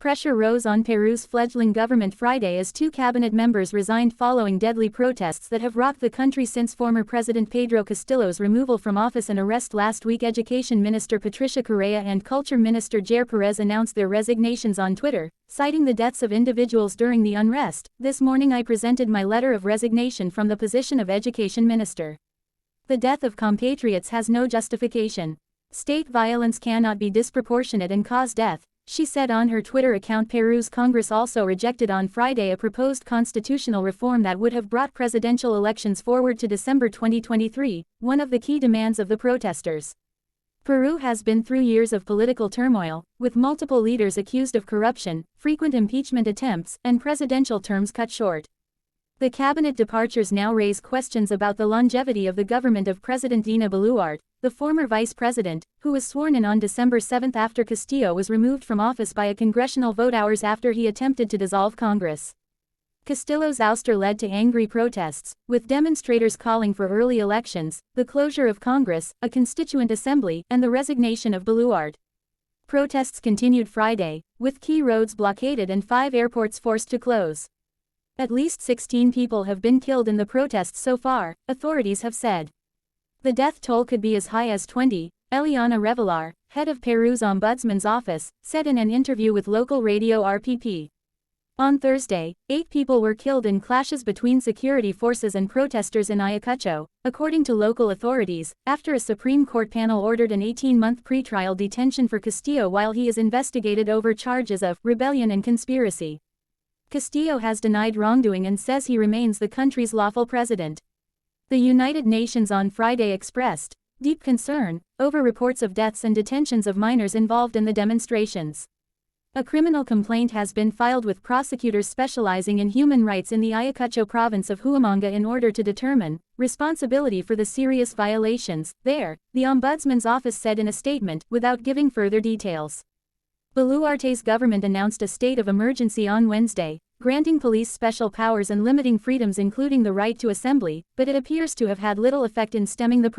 Pressure rose on Peru's fledgling government Friday as two cabinet members resigned following deadly protests that have rocked the country since former President Pedro Castillo's removal from office and arrest last week. Education Minister Patricia Correa and Culture Minister Jair Perez announced their resignations on Twitter, citing the deaths of individuals during the unrest. This morning I presented my letter of resignation from the position of Education Minister. The death of compatriots has no justification. State violence cannot be disproportionate and cause death, she said on her Twitter account. Peru's Congress also rejected on Friday a proposed constitutional reform that would have brought presidential elections forward to December 2023, one of the key demands of the protesters. Peru has been through years of political turmoil, with multiple leaders accused of corruption, frequent impeachment attempts, and presidential terms cut short. The cabinet departures now raise questions about the longevity of the government of President Dina Boluarte, the former vice president, who was sworn in on December 7 after Castillo was removed from office by a congressional vote hours after he attempted to dissolve Congress. Castillo's ouster led to angry protests, with demonstrators calling for early elections, the closure of Congress, a constituent assembly, and the resignation of Boluarte. Protests continued Friday, with key roads blockaded and 5 airports forced to close. At least 16 people have been killed in the protests so far, authorities have said. The death toll could be as high as 20, Eliana Revelar, head of Peru's ombudsman's office, said in an interview with local radio RPP. On Thursday, 8 people were killed in clashes between security forces and protesters in Ayacucho, according to local authorities, after a Supreme Court panel ordered an 18-month pretrial detention for Castillo while he is investigated over charges of rebellion and conspiracy. Castillo has denied wrongdoing and says he remains the country's lawful president. The United Nations on Friday expressed deep concern over reports of deaths and detentions of minors involved in the demonstrations. A criminal complaint has been filed with prosecutors specializing in human rights in the Ayacucho province of Huamanga in order to determine responsibility for the serious violations there, the ombudsman's office said in a statement, without giving further details. Boluarte's government announced a state of emergency on Wednesday, granting police special powers and limiting freedoms including the right to assembly, but it appears to have had little effect in stemming the